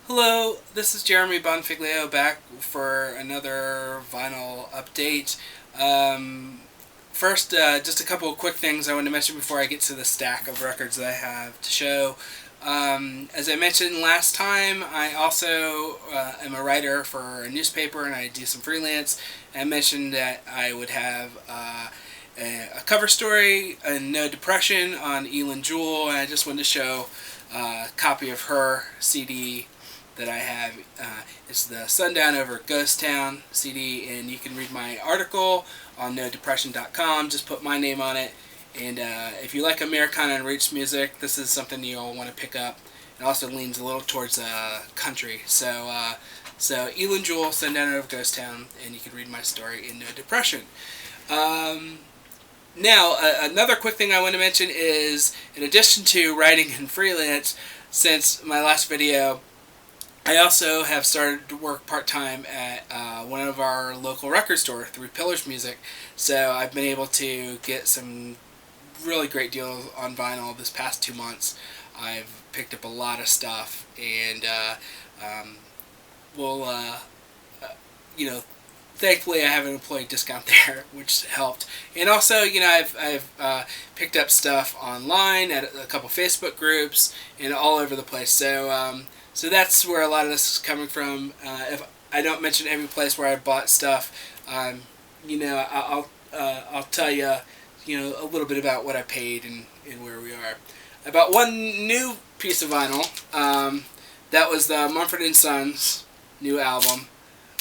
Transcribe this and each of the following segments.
Hello, this is Jeremy Bonfiglio back for another vinyl update. Um, First, just a couple of quick things I want to mention before I get to the stack of records that I have to show. As I mentioned last time, I also am a writer for a newspaper and I do some freelance. I mentioned that I would have a cover story, a No Depression on Elin Jewell, and I just wanted to show a copy of her CD that I have. It's the Sundown Over Ghost Town CD, and you can read my article on nodepression.com. Just put my name on it, and if you like Americana and roots music, this is something you'll want to pick up. It also leans a little towards country. So Elin Jewell, Sundown Over Ghost Town, and you can read my story in No Depression. Now, another quick thing I want to mention is, in addition to writing and freelance, since my last video, I also have started to work part-time at one of our local record store, Three Pillars Music. So I've been able to get some really great deals on vinyl this past 2 months. I've picked up a lot of stuff, and we'll, thankfully I have an employee discount there, which helped. And also, I've picked up stuff online at a couple Facebook groups and all over the place. So that's where a lot of this is coming from. If I don't mention every place where I bought stuff, I'll tell you, a little bit about what I paid and where we are. I bought one new piece of vinyl. That was the Mumford and Sons new album,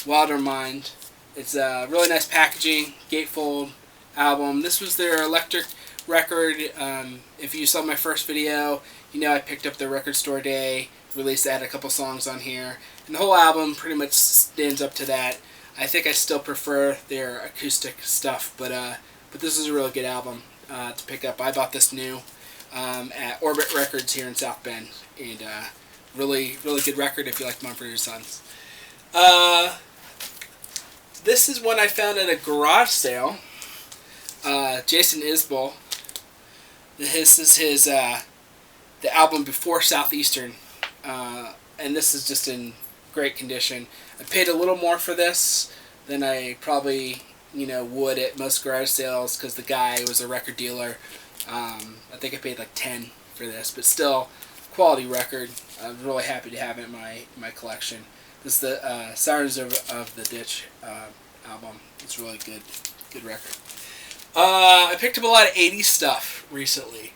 Wilder Mind. It's a really nice packaging, gatefold album. This was their electric record. If you saw my first video, I picked up the record store day release. That had a couple songs on here, and the whole album pretty much stands up to that. I think I still prefer their acoustic stuff, but this is a really good album to pick up. I bought this new at Orbit Records here in South Bend, and really good record if you like Mumford & Sons. This is one I found at a garage sale. Jason Isbell. This is his the album before Southeastern. And this is just in great condition. I paid a little more for this than I probably would at most garage sales because the guy was a record dealer. I think I paid like $10 for this, but still quality record. I'm really happy to have it in my collection. This is the Sirens of the Ditch album. It's really good record. I picked up a lot of 80s stuff recently.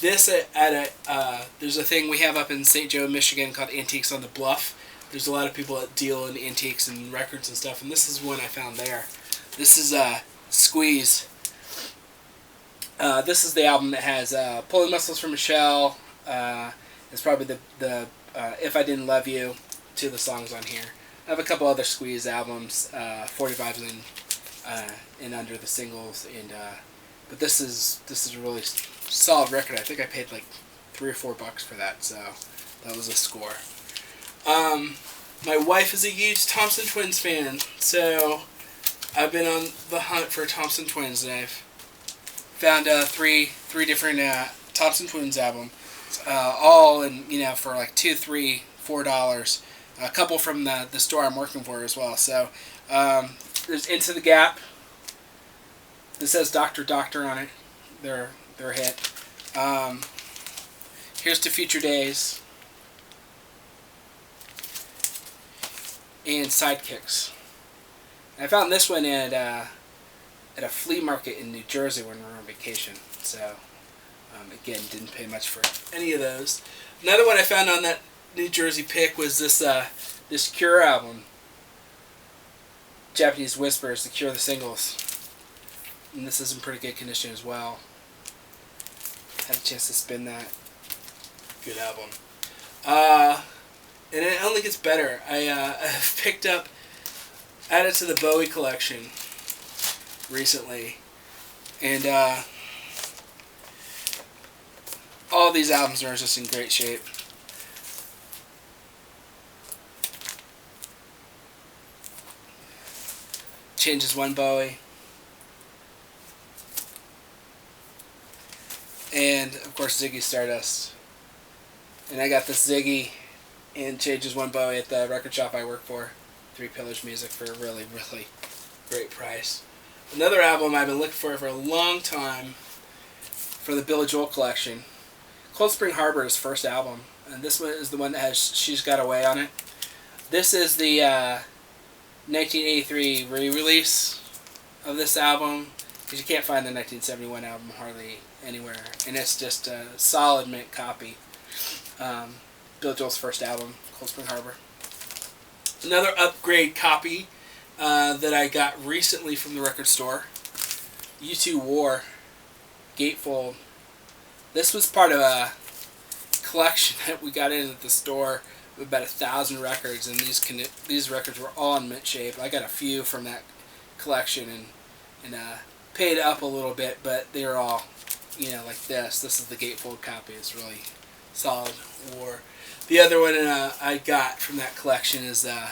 There's a thing we have up in St. Joe, Michigan called Antiques on the Bluff. There's a lot of people that deal in antiques and records and stuff, and this is one I found there. This is Squeeze. This is the album that has Pulling Muscles for Michelle. It's probably the If I Didn't Love You, two of the songs on here. I have a couple other Squeeze albums, 45s and under the singles, and but this is a really solid record. I think I paid like $3 or $4 for that, so that was a score. My wife is a huge Thompson Twins fan, so I've been on the hunt for Thompson Twins, and I've found three different Thompson Twins albums, all in for like $2, $3, $4. A couple from the store I'm working for as well. So there's Into the Gap. This says Dr. Doctor on it. They're a hit. Here's to Future Days. And Sidekicks. I found this one at a flea market in New Jersey when we were on vacation. So, again, didn't pay much for any of those. Another one I found on that New Jersey pick was this Cure album. Japanese Whispers, the Cure, the singles. And this is in pretty good condition as well. Had a chance to spin that. Good album. And it only gets better. I've picked up, added to the Bowie collection recently. And all these albums are just in great shape. Changes One Bowie. And, of course, Ziggy Stardust. And I got this Ziggy and changes one Bowie at the record shop I work for. Three Pillars music for a really, really great price. Another album I've been looking for a long time for the Billy Joel collection. Cold Spring Harbor is his first album, and this one is the one that has She's Got Away on it. This is the 1983 re-release of this album, because you can't find the 1971 album hardly anywhere, and it's just a solid mint copy. Billy Joel's first album, Cold Spring Harbor. Another upgrade copy that I got recently from the record store, U2 War, Gatefold. This was part of a collection that we got in at the store with about 1,000 records, and these records were all in mint shape. I got a few from that collection and paid up a little bit, but they were all, like this. This is the Gatefold copy. It's really solid War. The other one I got from that collection is the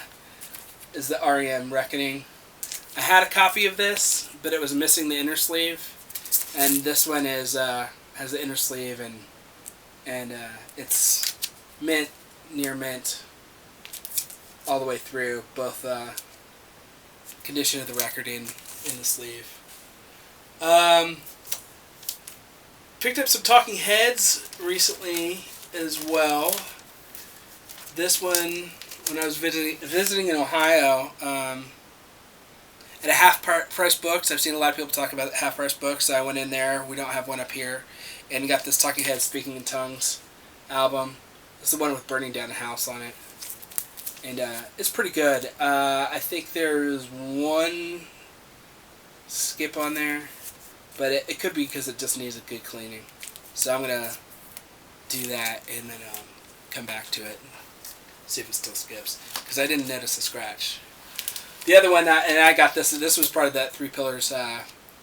REM Reckoning. I had a copy of this, but it was missing the inner sleeve, and this one has the inner sleeve, and it's mint, near mint, all the way through, both condition of the record in the sleeve. Picked up some Talking Heads recently as well. This one, when I was visiting in Ohio, at a half-price books. I've seen a lot of people talk about half-price books. So I went in there. We don't have one up here, and got this Talking Heads Speaking in Tongues album. It's the one with Burning Down the House on it, and it's pretty good. I think there's one skip on there, but it could be because it just needs a good cleaning. So I'm gonna do that and then come back to it and see if it still skips, because I didn't notice a scratch. The other one, and I got this. This was part of that Three Pillars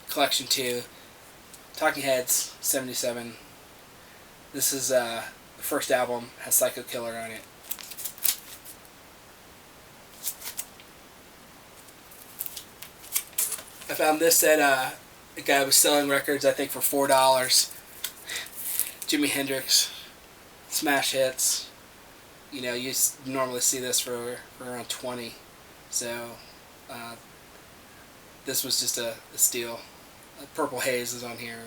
collection too. Talking Heads '77. This is the first album. Has Psycho Killer on it. I found this at a guy was selling records, I think, for $4. Jimi Hendrix, smash hits. You normally see this for around 20. So this was just a steal. Purple Haze is on here,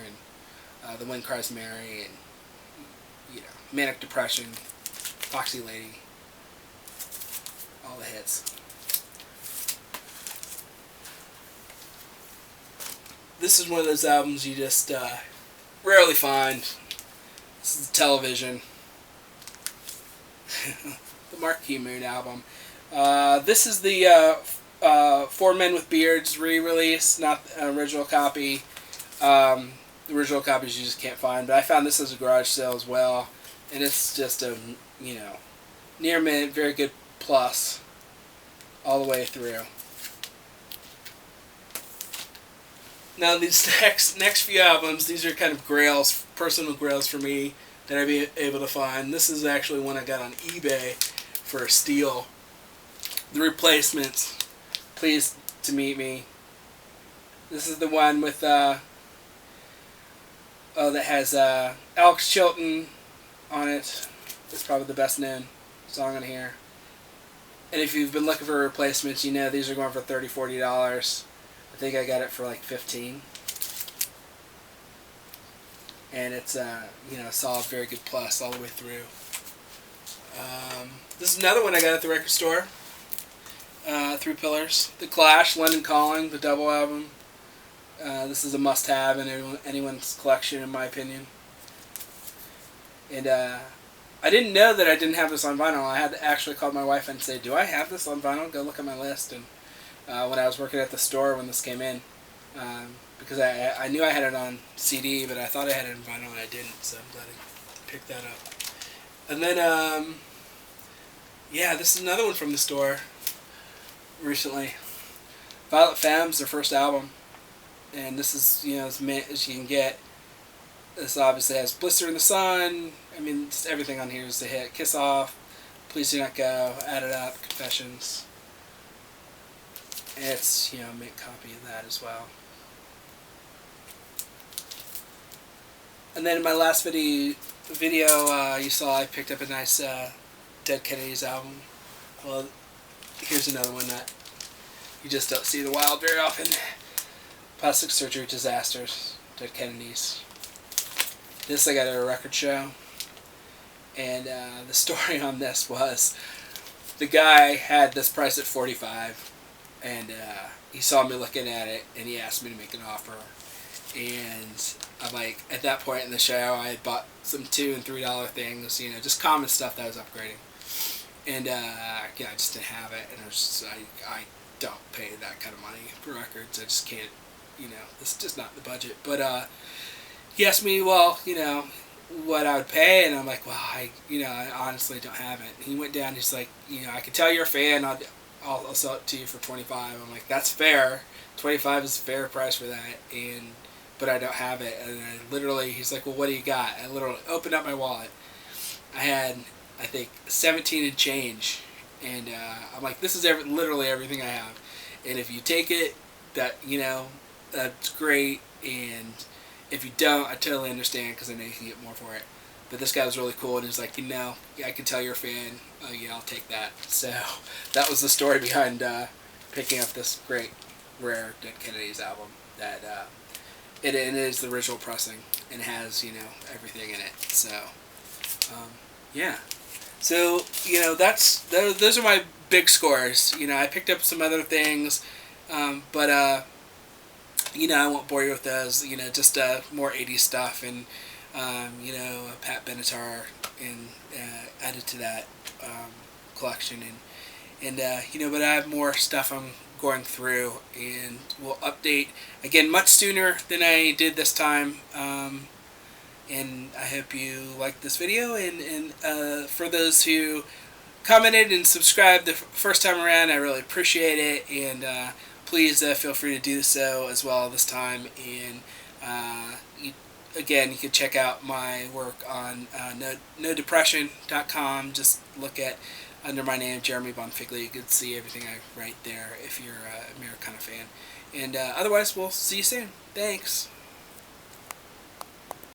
and The Wind Cries Mary, and Manic Depression, Foxy Lady, all the hits. This is one of those albums you just rarely find. This is Television. The Marquee Moon album. This is the Four Men with Beards re-release, not the original copy. The original copies you just can't find, but I found this as a garage sale as well, and it's just a near mint, very good plus all the way through. Now these next few albums, these are kind of grails, personal grails for me that I've been able to find. This is actually one I got on eBay for a steal. The Replacements, Pleased to Meet Me. This is the one with that has Alex Chilton on it. It's probably the best known song on here. And if you've been looking for replacements, these are going for $30, $40. I think I got it for like $15. And it's solid, very good plus all the way through. This is another one I got at the record store. Three Pillars. The Clash, London Calling, the double album. This is a must-have in anyone's collection, in my opinion. And I didn't know that I didn't have this on vinyl. I had to actually call my wife and say, do I have this on vinyl? Go look at my list. And when I was working at the store when this came in, because I knew I had it on CD, but I thought I had it on vinyl and I didn't, so I'm glad I picked that up. And then, this is another one from the store recently. Violet Femmes, their first album, and this is as mint as you can get. This obviously has Blister in the Sun. I mean, just everything on here is a hit. Kiss Off, Please Do Not Go, Add It Up, Confessions. And it's a mint copy of that as well. And then in my last video you saw I picked up a nice Dead Kennedys album. Well, here's another one that you just don't see the Wild very often. Plastic Surgery Disasters, Dead Kennedys. This I got at a record show, and the story on this was the guy had this price at $45, and he saw me looking at it, and he asked me to make an offer. And I'm like, at that point in the show, I had bought some $2 and $3 things, just common stuff that I was upgrading. And I just didn't have it, and I don't pay that kind of money for records. I just can't, it's just not the budget. But he asked me, well, what I would pay, and I'm like, well, I honestly don't have it. And he went down, he's like, I can tell you're a fan, I'll sell it to you for $25. I'm like, that's fair. $25 is a fair price for that, but I don't have it. And he's like, well, what do you got? I literally opened up my wallet. I had, I think, 17 and change, and I'm like, this is literally everything I have. And if you take it, that's great, and if you don't, I totally understand, because I know you can get more for it. But this guy was really cool, and he's like, I can tell you're a fan. Oh yeah, I'll take that. So that was the story behind picking up this great, rare Dead Kennedys album. That it is the original pressing, and has everything in it. So yeah. So those are my big scores. I picked up some other things, but I won't bore you with those. Just more 80s stuff, and Pat Benatar, and added to that collection, and but I have more stuff I'm going through, and we'll update again much sooner than I did this time. And I hope you liked this video, and for those who commented and subscribed the first time around, I really appreciate it, and please feel free to do so as well this time. And you can check out my work on nodepression.com. Just look at under my name, Jeremy Bonfiglio. You can see everything I write there if you're a Americana fan. And otherwise, we'll see you soon. Thanks.